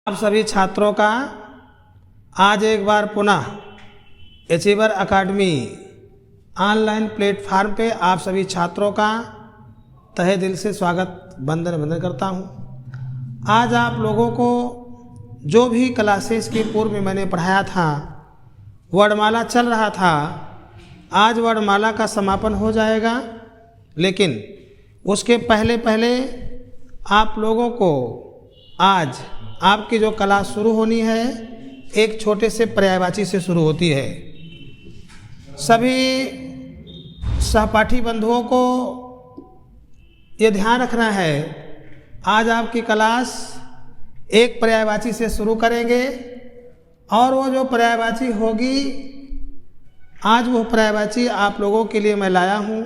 आप सभी छात्रों का आज एक बार पुनः अचीवर अकादमी ऑनलाइन प्लेटफार्म पे आप सभी छात्रों का तहे दिल से स्वागत वंदन करता हूँ। आज आप लोगों को जो भी क्लासेस के पूर्व में मैंने पढ़ाया था, वर्णमाला चल रहा था, आज वर्णमाला का समापन हो जाएगा, लेकिन उसके पहले आप लोगों को आज आपकी जो क्लास शुरू होनी है एक छोटे से पर्यायवाची से शुरू होती है। सभी सहपाठी बंधुओं को ये ध्यान रखना है, आज आपकी क्लास एक पर्यायवाची से शुरू करेंगे और वो जो पर्यायवाची होगी, आज वो पर्यायवाची आप लोगों के लिए मैं लाया हूँ।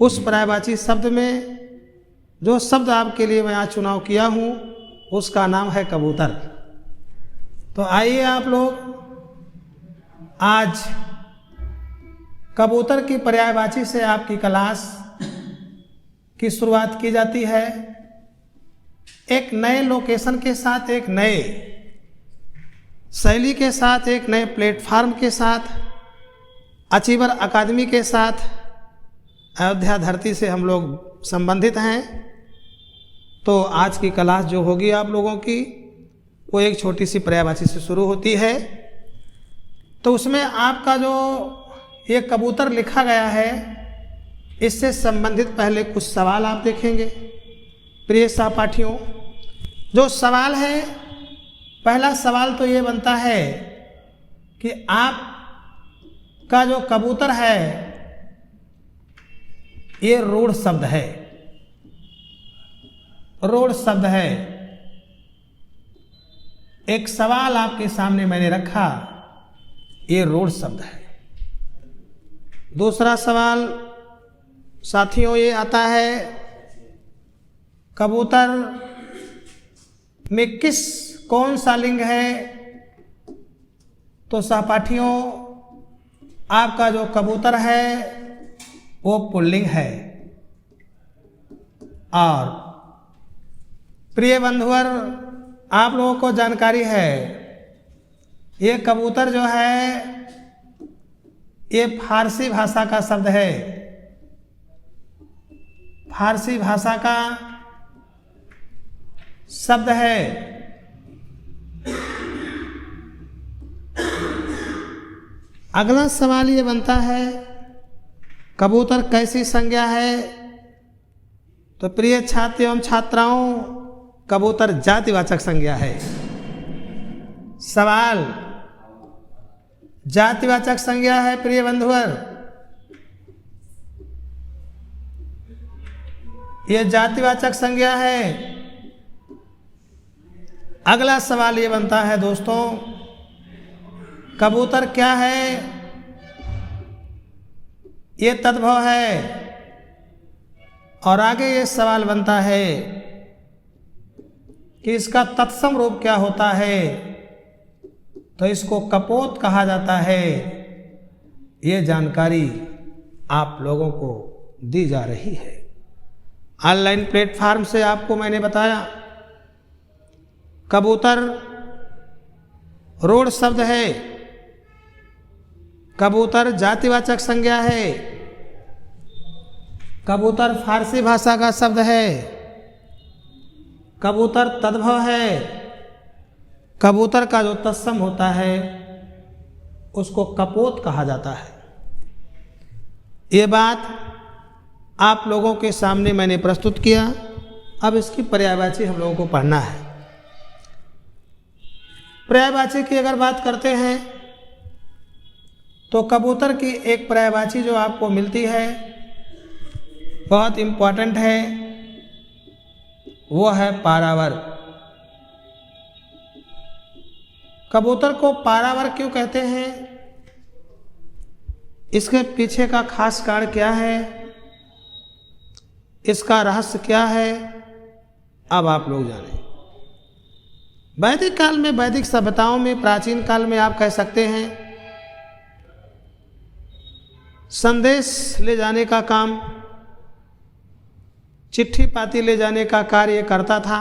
उस पर्यायवाची शब्द में जो शब्द आपके लिए मैं आज चुनाव किया हूँ उसका नाम है कबूतर। तो आइए आप लोग, आज कबूतर की पर्यायवाची से आपकी क्लास की शुरुआत की जाती है। एक नए लोकेशन के साथ, एक नए शैली के साथ, एक नए प्लेटफार्म के साथ, अचीवर अकादमी के साथ अयोध्या धरती से हम लोग संबंधित हैं। तो आज की क्लास जो होगी आप लोगों की वो एक छोटी सी पर्यायवाची से शुरू होती है। तो उसमें आपका जो ये कबूतर लिखा गया है, इससे संबंधित पहले कुछ सवाल आप देखेंगे। प्रिय सहपाठियों, जो सवाल है, पहला सवाल तो ये बनता है कि आप का जो कबूतर है ये रूढ़ शब्द है, रूढ़ शब्द है। एक सवाल आपके सामने मैंने रखा, ये रूढ़ शब्द है। दूसरा सवाल साथियों ये आता है, कबूतर में कौन सा लिंग है? तो सहपाठियों, आपका जो कबूतर है वो पुल्लिंग है। और प्रिय बंधुवर, आप लोगों को जानकारी है, ये कबूतर जो है ये फारसी भाषा का शब्द है। फारसी भाषा का शब्द है। अगला सवाल ये बनता है, कबूतर कैसी संज्ञा है? तो प्रिय छात्र एवं छात्राओं, कबूतर जातिवाचक संज्ञा है। सवाल जातिवाचक संज्ञा है प्रिय बंधुवर, यह जातिवाचक संज्ञा है। अगला सवाल ये बनता है दोस्तों, कबूतर क्या है? ये तद्भव है। और आगे ये सवाल बनता है कि इसका तत्सम रूप क्या होता है? तो इसको कपोत कहा जाता है। ये जानकारी आप लोगों को दी जा रही है। ऑनलाइन प्लेटफार्म से आपको मैंने बताया, कबूतर रूढ़ शब्द है, कबूतर जातिवाचक संज्ञा है, कबूतर फारसी भाषा का शब्द है, कबूतर तद्भव है, कबूतर का जो तत्सम होता है उसको कपोत कहा जाता है। ये बात आप लोगों के सामने मैंने प्रस्तुत किया। अब इसकी पर्यायवाची हम लोगों को पढ़ना है। पर्यायवाची की अगर बात करते हैं तो कबूतर की एक पर्यायवाची जो आपको मिलती है, बहुत इम्पोर्टेंट है, वो है पारावर। कबूतर को पारावर क्यों कहते हैं? इसके पीछे का खास कारण क्या है? इसका रहस्य क्या है? अब आप लोग जानें। वैदिक काल में, वैदिक सभ्यताओं में, प्राचीन काल में आप कह सकते हैं, संदेश ले जाने का काम, चिट्ठी पाती ले जाने का कार्य करता था।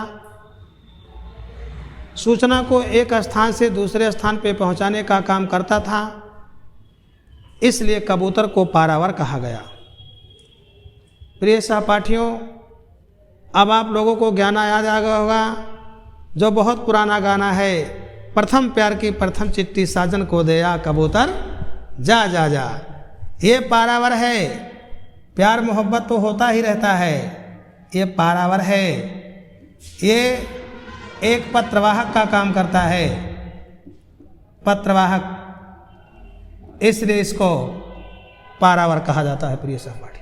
सूचना को एक स्थान से दूसरे स्थान पे पहुंचाने का काम करता था, इसलिए कबूतर को पारावर कहा गया। प्रिय सहपाठियों, अब आप लोगों को गाना याद आ गया होगा, जो बहुत पुराना गाना है, प्रथम प्यार की प्रथम चिट्ठी साजन को दिया कबूतर जा जा जा। ये पारावर है। प्यार मोहब्बत तो होता ही रहता है, ये पारावर है। ये एक पत्रवाहक का काम करता है, पत्रवाहक, इसलिए इसको पारावर कहा जाता है। प्रिय सहपाठी,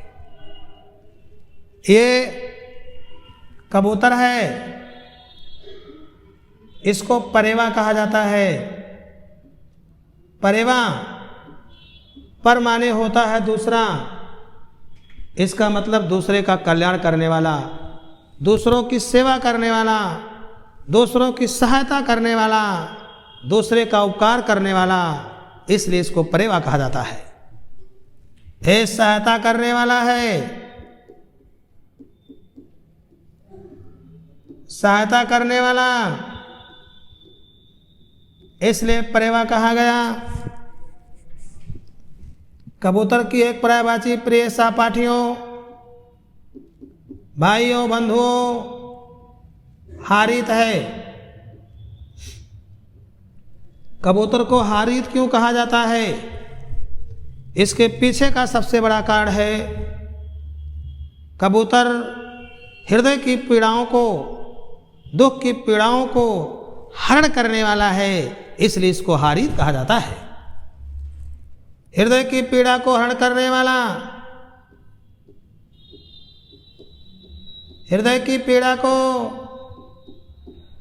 ये कबूतर है, इसको परेवा कहा जाता है। परेवा पर माने होता है दूसरा, इसका मतलब दूसरे का कल्याण करने वाला, दूसरों की सेवा करने वाला, दूसरों की सहायता करने वाला, दूसरे का उपकार करने वाला, इसलिए इसको परेवा कहा जाता है। ये सहायता करने वाला है, सहायता करने वाला, इसलिए परेवा कहा गया। कबूतर की एक पर्यायवाची प्रिय सहपाठियों, भाइयों, बंधुओं, हारित है। कबूतर को हारित क्यों कहा जाता है? इसके पीछे का सबसे बड़ा कारण है, कबूतर हृदय की पीड़ाओं को, दुख की पीड़ाओं को हरण करने वाला है, इसलिए इसको हारित कहा जाता है। हृदय की पीड़ा को हरण करने वाला, हृदय की पीड़ा को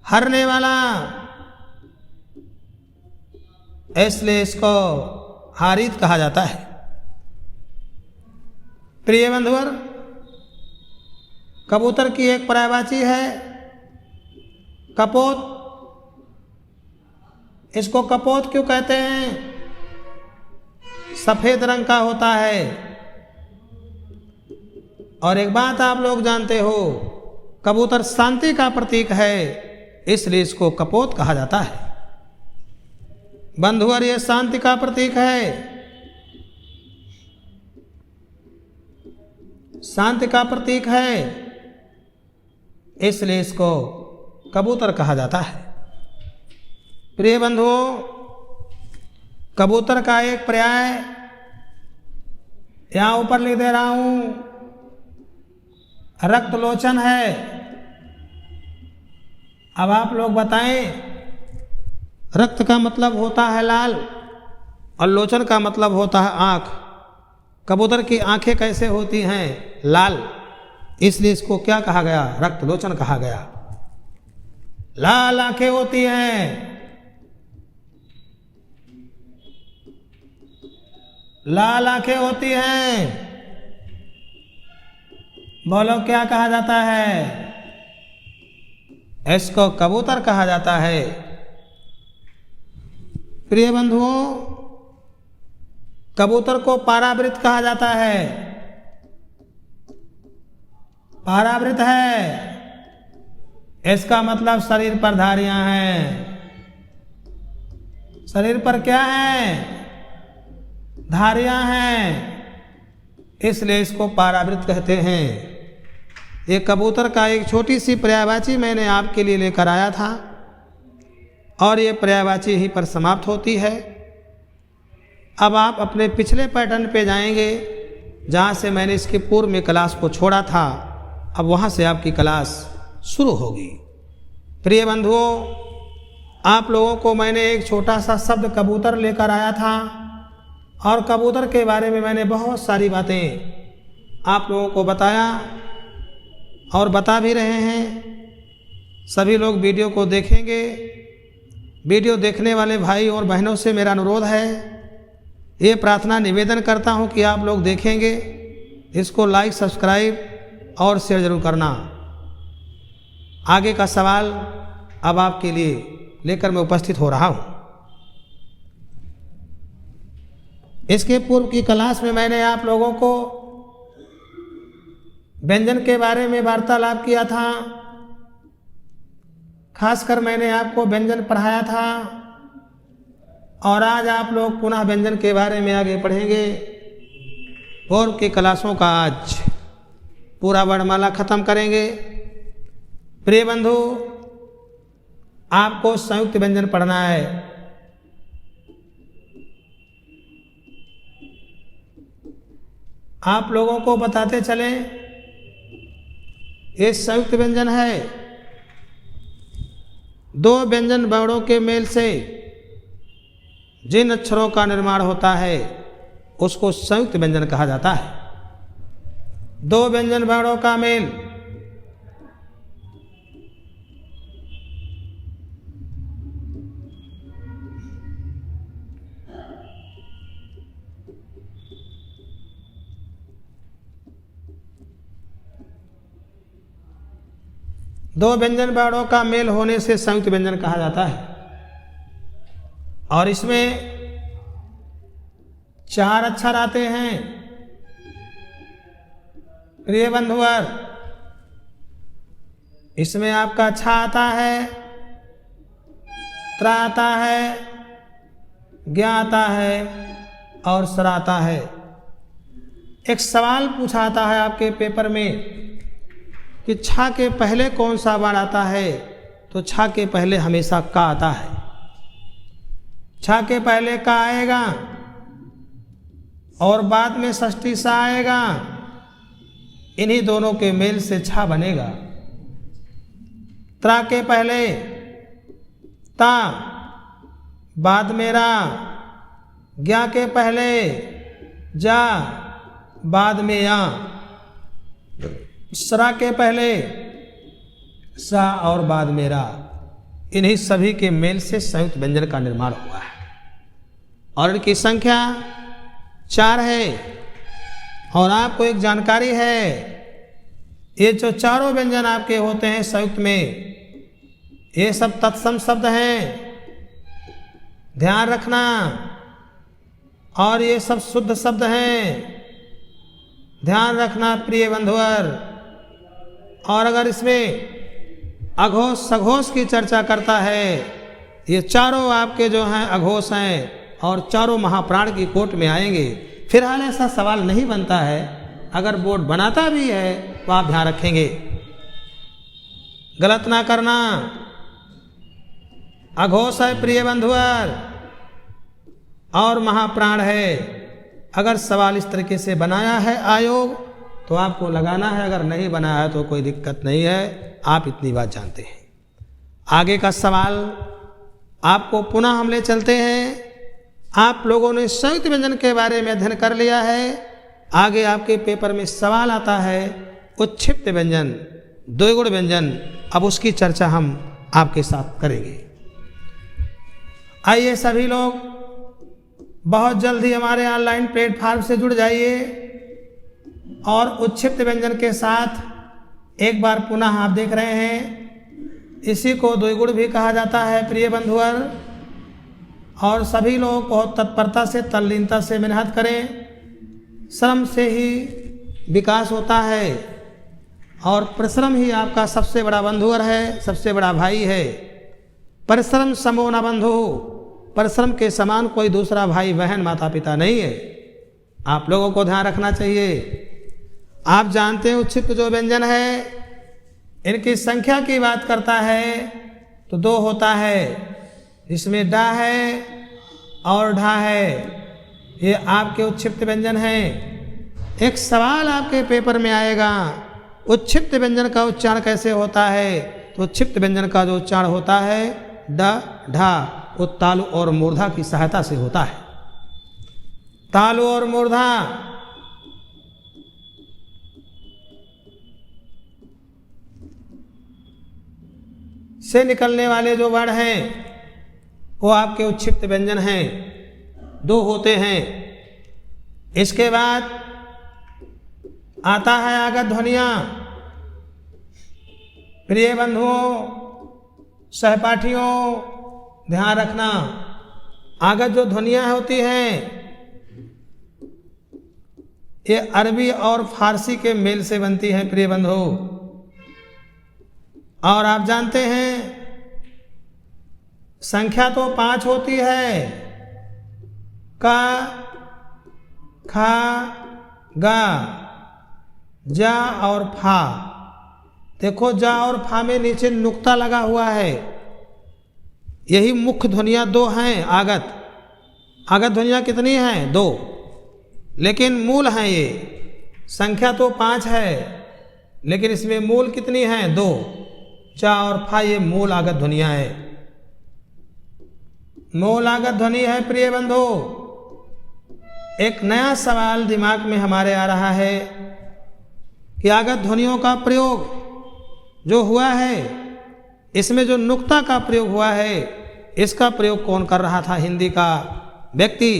हरने वाला, इसलिए इसको हारित कहा जाता है। प्रिय बंधुवर, कबूतर की एक पर्यायवाची है कपोत। इसको कपोत क्यों कहते हैं? सफेद रंग का होता है। और एक बात आप लोग जानते हो, कबूतर शांति का प्रतीक है, इसलिए इसको कपोत कहा जाता है। बंधुवर, ये शांति का प्रतीक है, शांति का प्रतीक है, इसलिए इसको कबूतर कहा जाता है। प्रिय बंधुओं, कबूतर का एक पर्याय यहाँ ऊपर लिख दे रहा हूं, रक्तलोचन है। अब आप लोग बताएं, रक्त का मतलब होता है लाल और लोचन का मतलब होता है आँख। कबूतर की आंखें कैसे होती हैं? लाल, इसलिए इसको क्या कहा गया? रक्तलोचन कहा गया। लाल आंखें होती हैं, लाल आंखें होती हैं। बोलो क्या कहा जाता है? इसको कबूतर कहा जाता है। प्रिय बंधुओं, कबूतर को पारावृत कहा जाता है। पारावृत है, इसका मतलब शरीर पर धारियां हैं। शरीर पर क्या है? धारियां हैं, इसलिए इसको पारावृत कहते हैं। ये कबूतर का एक छोटी सी पर्यायवाची मैंने आपके लिए लेकर आया था और ये पर्यायवाची यहीं पर समाप्त होती है। अब आप अपने पिछले पैटर्न पे जाएंगे जहाँ से मैंने इसके पूर्व में क्लास को छोड़ा था। अब वहाँ से आपकी क्लास शुरू होगी। प्रिय बंधुओं, आप लोगों को मैंने एक छोटा सा शब्द कबूतर लेकर आया था और कबूतर के बारे में मैंने बहुत सारी बातें आप लोगों को बताया और बता भी रहे हैं। सभी लोग वीडियो को देखेंगे। वीडियो देखने वाले भाई और बहनों से मेरा अनुरोध है, ये प्रार्थना निवेदन करता हूं कि आप लोग देखेंगे, इसको लाइक, सब्सक्राइब और शेयर जरूर करना। आगे का सवाल अब आपके लिए लेकर मैं उपस्थित हो रहा हूं। इसके पूर्व की क्लास में मैंने आप लोगों को व्यंजन के बारे में वार्तालाप किया था। खासकर मैंने आपको व्यंजन पढ़ाया था और आज आप लोग पुनः व्यंजन के बारे में आगे पढ़ेंगे। पूर्व की क्लासों का आज पूरा वर्णमाला खत्म करेंगे। प्रिय बंधु, आपको संयुक्त व्यंजन पढ़ना है। आप लोगों को बताते चले, ये संयुक्त व्यंजन है। दो व्यंजन वर्णों के मेल से जिन अक्षरों का निर्माण होता है उसको संयुक्त व्यंजन कहा जाता है। दो व्यंजन वर्णों का मेल। दो व्यंजन वर्णों का मेल होने से संयुक्त व्यंजन कहा जाता है। और इसमें 4 अक्षर आते हैं। प्रिय बंधुवर, इसमें आपका छा आता है, त्रा आता है, ज्ञा आता है और सर आता है। एक सवाल पूछा आता है आपके पेपर में कि छा के पहले कौन सा वर्ण आता है, तो छा के पहले हमेशा का आता है। छा के पहले का आएगा और बाद में षष्ठी सा आएगा। इन्हीं दोनों के मेल से छा बनेगा। त्रा के पहले ता, बाद में रा, ज्ञा के पहले जा, बाद में या, सरा के पहले सा और बाद में रा। इन्हीं सभी के मेल से संयुक्त व्यंजन का निर्माण हुआ है और इनकी संख्या 4 है। और आपको एक जानकारी है, ये जो चारों व्यंजन आपके होते हैं संयुक्त में, ये सब तत्सम शब्द हैं, ध्यान रखना। और ये सब शुद्ध शब्द हैं, ध्यान रखना प्रिय बंधुवर। और अगर इसमें अघोष सघोष की चर्चा करता है, ये चारों आपके जो हैं अघोष हैं और चारों महाप्राण की कोट में आएंगे। फिलहाल ऐसा सवाल नहीं बनता है, अगर बोर्ड बनाता भी है तो आप ध्यान रखेंगे, गलत ना करना। अघोष है प्रिय बंधुवर और महाप्राण है। अगर सवाल इस तरीके से बनाया है आयोग तो आपको लगाना है, अगर नहीं बनाया है तो कोई दिक्कत नहीं है, आप इतनी बात जानते हैं। आगे का सवाल आपको पुनः हम ले चलते हैं। आप लोगों ने संयुक्त व्यंजन के बारे में अध्ययन कर लिया है। आगे आपके पेपर में सवाल आता है उत्क्षिप्त व्यंजन, द्विगुण व्यंजन। अब उसकी चर्चा हम आपके साथ करेंगे। आइए सभी लोग बहुत जल्दी हमारे ऑनलाइन प्लेटफॉर्म से जुड़ जाइए और उत्क्षिप्त व्यंजन के साथ एक बार पुनः आप देख रहे हैं। इसी को द्विगुण भी कहा जाता है प्रिय बंधुवर। और सभी लोग बहुत तत्परता से, तल्लीनता से मेहनत करें। श्रम से ही विकास होता है और परिश्रम ही आपका सबसे बड़ा बंधुवर है, सबसे बड़ा भाई है। परिश्रम समो न बंधु, परिश्रम के समान कोई दूसरा भाई बहन माता पिता नहीं है। आप लोगों को ध्यान रखना चाहिए। आप जानते हैं उत्क्षिप्त जो व्यंजन है, इनकी संख्या की बात करता है तो 2 होता है, जिसमें डा है और ढा है। ये आपके उत्क्षिप्त व्यंजन हैं। एक सवाल आपके पेपर में आएगा, उत्क्षिप्त व्यंजन का उच्चारण कैसे होता है? तो उत्क्षिप्त व्यंजन का जो उच्चारण होता है ड ढा, वो तालु और मूर्धा की सहायता से होता है। तालु और मूर्धा से निकलने वाले जो वर्ण हैं वो आपके उत्क्षिप्त व्यंजन हैं, 2 होते हैं। इसके बाद आता है आगत ध्वनियाँ। प्रिय बंधुओं, सहपाठियों, ध्यान रखना, आगत जो ध्वनियाँ होती हैं ये अरबी और फारसी के मेल से बनती हैं प्रिय बंधु। और आप जानते हैं संख्या तो 5 होती है, का, खा, गा, जा और फा। देखो जा और फा में नीचे नुक्ता लगा हुआ है, यही मुख्य ध्वनियाँ 2 हैं। आगत ध्वनियाँ कितनी हैं? 2, लेकिन मूल हैं ये। संख्या तो 5 है लेकिन इसमें मूल कितनी हैं? 2। जा और फा ये मूल आगत ध्वनियाँ हैं। मूल आगत ध्वनि है प्रिय बंधु। एक नया सवाल दिमाग में हमारे आ रहा है कि आगत ध्वनियों का प्रयोग जो हुआ है, इसमें जो नुक्ता का प्रयोग हुआ है, इसका प्रयोग कौन कर रहा था? हिंदी का व्यक्ति,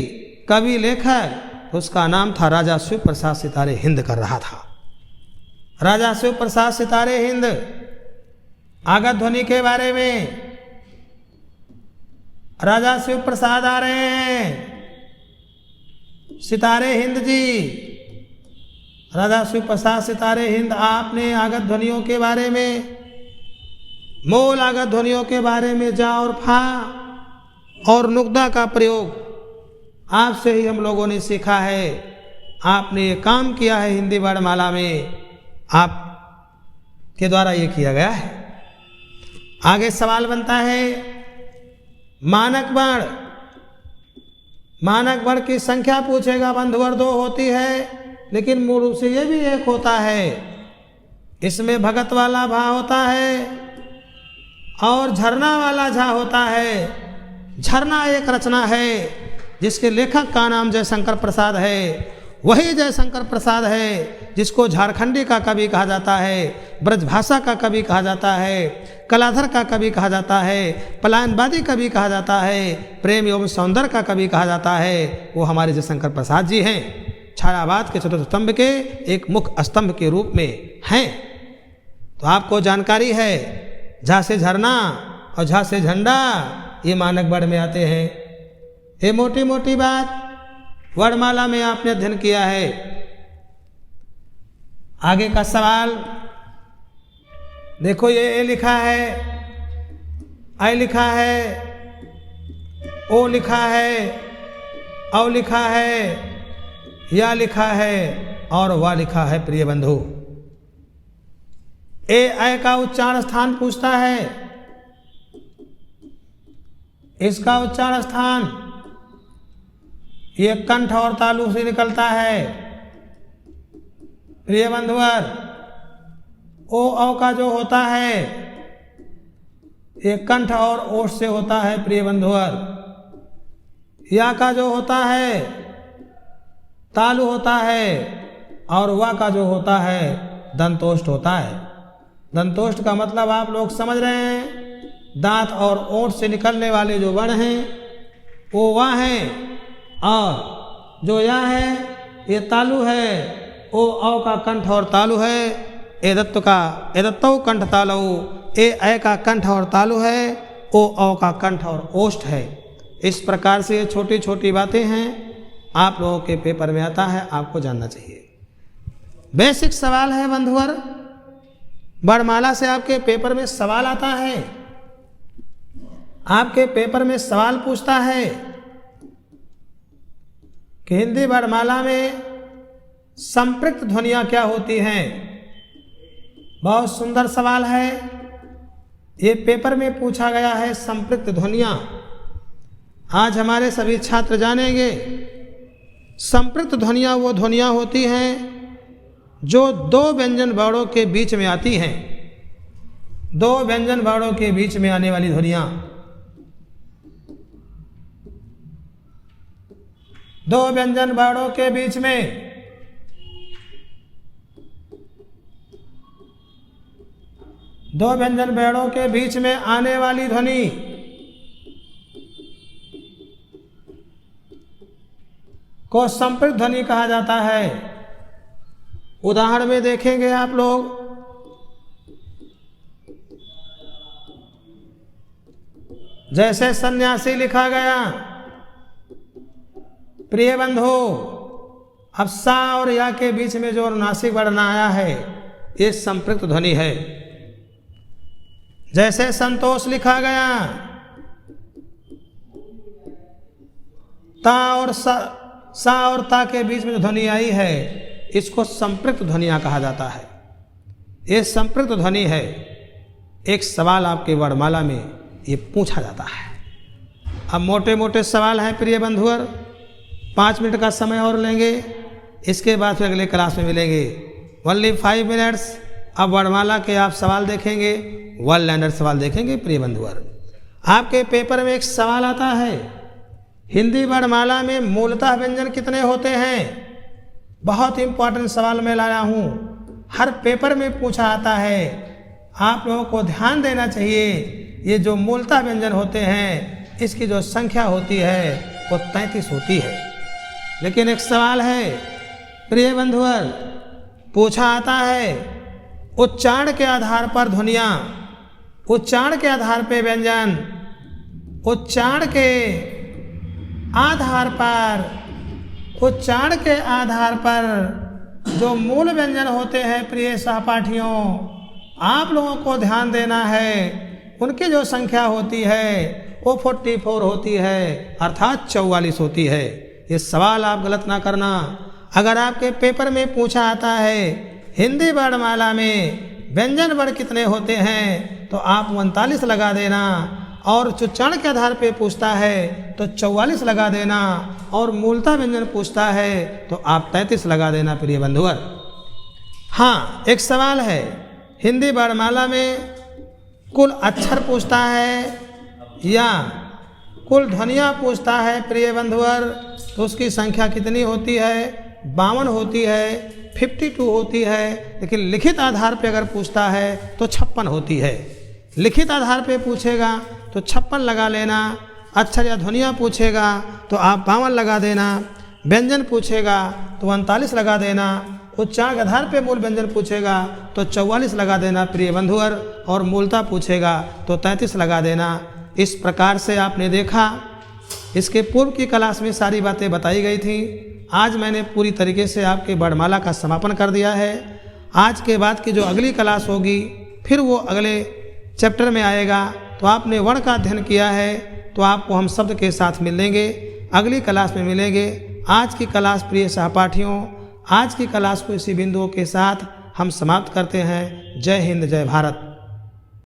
कवि, लेखक, उसका नाम था राजा शिव प्रसाद सितारे हिंद कर रहा था। राजा शिव प्रसाद सितारे हिंद आगत ध्वनि के बारे में, राजा शिव प्रसाद आ रहे हैं, सितारे हिंद जी। राजा शिव प्रसाद सितारे हिंद, आपने आगत ध्वनियों के बारे में, मूल आगत ध्वनियों के बारे में जा और फा और नुक्ता का प्रयोग आपसे ही हम लोगों ने सीखा है। आपने ये काम किया है हिंदी वर्णमाला में, आप के द्वारा ये किया गया है। आगे सवाल बनता है मानक वर्ण। मानक वर्ण की संख्या पूछेगा बंधुवर, 2 होती है लेकिन मूल रूप से ये भी 1 होता है। इसमें भगत वाला भा होता है और झरना वाला झा होता है। झरना एक रचना है जिसके लेखक का नाम जयशंकर प्रसाद है। वही जयशंकर प्रसाद है जिसको झारखंडी का कवि कहा जाता है, ब्रजभाषा का कवि कहा जाता है, कलाधर का कवि कहा जाता है, पलायनवादी कवि कहा जाता है, प्रेम एवं सौंदर्य का कवि कहा जाता है। वो हमारे जयशंकर प्रसाद जी हैं। छायावाद के चतुर्थ स्तंभ के एक मुख्य स्तंभ के रूप में हैं। तो आपको जानकारी है, झा से झरना और झा से झंडा ये मानक वर्ण में आते हैं। ये मोटी मोटी बात वर्णमाला में आपने अध्ययन किया है। आगे का सवाल देखो, ये ए लिखा है, आई लिखा है, ओ लिखा है, औ लिखा है, या लिखा है और वा लिखा है। प्रिय बंधु, ए ऐ का उच्चारण स्थान पूछता है। इसका उच्चारण स्थान ये कंठ और तालु से निकलता है। प्रिय बंधुवर, ओ औ का जो होता है ये कंठ और ओठ से होता है। प्रिय बंधुवर, या का जो होता है तालु होता है और वा का जो होता है दंतोष्ठ होता है। दंतोष्ठ का मतलब आप लोग समझ रहे हैं, दांत और ओठ से निकलने वाले जो वर्ण हैं वो वा हैं, और जो या है ये तालु है। ओ औ का कंठ और तालु है। एदत्त का एदत्तो कंठ तालु, ए ऐ का कंठ और तालु है, ओ औ का कंठ और ओष्ठ है। इस प्रकार से ये छोटी छोटी बातें हैं, आप लोगों के पेपर में आता है, आपको जानना चाहिए। बेसिक सवाल है बंधुवर, वर्णमाला से आपके पेपर में सवाल आता है। आपके पेपर में सवाल पूछता है कि हिंदी वर्णमाला में संपृक्त ध्वनियाँ क्या होती हैं। बहुत सुंदर सवाल है, ये पेपर में पूछा गया है। संपृक्त ध्वनियाँ आज हमारे सभी छात्र जानेंगे। संपृक्त ध्वनियाँ वो ध्वनियाँ होती हैं जो 2 व्यंजन वर्णों के बीच में आती हैं। 2 व्यंजन वर्णों के बीच में आने वाली ध्वनियाँ, 2 व्यंजन वर्णों के बीच में, दो व्यंजन वर्णों के बीच में आने वाली ध्वनि को संपृक्त ध्वनि कहा जाता है। उदाहरण में देखेंगे आप लोग, जैसे सन्यासी लिखा गया। प्रिय बंधु, अब सा और या के बीच में जो अनुनासिक वर्ण आया है ये संपृक्त ध्वनि है। जैसे संतोष लिखा गया, ता और सा और ता के बीच में जो ध्वनि आई है इसको संपृक्त ध्वनियाँ कहा जाता है। ये संपृक्त ध्वनि है। एक सवाल आपके वर्णमाला में ये पूछा जाता है। अब मोटे मोटे सवाल हैं प्रिय बंधुवर, 5 मिनट का समय और लेंगे, इसके बाद फिर अगले क्लास में मिलेंगे। Only 5 minutes. अब वर्णमाला के आप सवाल देखेंगे, वन लाइनर सवाल देखेंगे प्रिय बंधुवर। आपके पेपर में एक सवाल आता है, हिंदी वर्णमाला में मूलतः व्यंजन कितने होते हैं? बहुत इंपॉर्टेंट सवाल मैं लाया हूँ, हर पेपर में पूछा आता है। आप लोगों को ध्यान देना चाहिए। ये जो मूलतः व्यंजन होते हैं इसकी जो संख्या होती है वो 33 होती है। लेकिन एक सवाल है प्रिय बंधुवर, पूछा आता है उच्चारण के आधार पर ध्वनियाँ, उच्चारण के आधार पे व्यंजन, उच्चारण के आधार पर, उच्चारण के आधार पर जो मूल व्यंजन होते हैं प्रिय सहपाठियों, आप लोगों को ध्यान देना है। उनकी जो संख्या होती है वो 44 होती है, अर्थात 44 होती है। ये सवाल आप गलत ना करना। अगर आपके पेपर में पूछा आता है हिंदी वर्णमाला में व्यंजन वर्ण कितने होते हैं तो आप 39 लगा देना, और उच्चारण के आधार पे पूछता है तो 44 लगा देना, और मूलतः व्यंजन पूछता है तो आप 33 लगा देना प्रिय बंधुवर। हाँ, एक सवाल है, हिंदी वर्णमाला में कुल अक्षर पूछता है या कुल ध्वनियाँ पूछता है प्रिय बंधुवर, तो उसकी संख्या कितनी होती है? 52 होती है, 52 होती है। लेकिन लिखित आधार पे अगर पूछता है तो 56 होती है। लिखित आधार पे पूछेगा तो 56 लगा लेना, अक्षर या ध्वनियाँ पूछेगा तो आप 52 लगा देना, व्यंजन पूछेगा तो 39 लगा देना, उच्चारण के आधार पे मूल व्यंजन पूछेगा तो 44 लगा देना प्रिय बंधुवर, और मूलता पूछेगा तो 33 लगा देना। इस प्रकार से आपने देखा, इसके पूर्व की क्लास में सारी बातें बताई गई थी। आज मैंने पूरी तरीके से आपके वर्णमाला का समापन कर दिया है। आज के बाद की जो अगली क्लास होगी फिर वो अगले चैप्टर में आएगा। तो आपने वर्ण का अध्ययन किया है तो आपको हम शब्द के साथ मिलेंगे, अगली क्लास में मिलेंगे। आज की क्लास प्रिय सहपाठियों, आज की क्लास को इसी बिंदुओं के साथ हम समाप्त करते हैं। जय हिंद, जय भारत।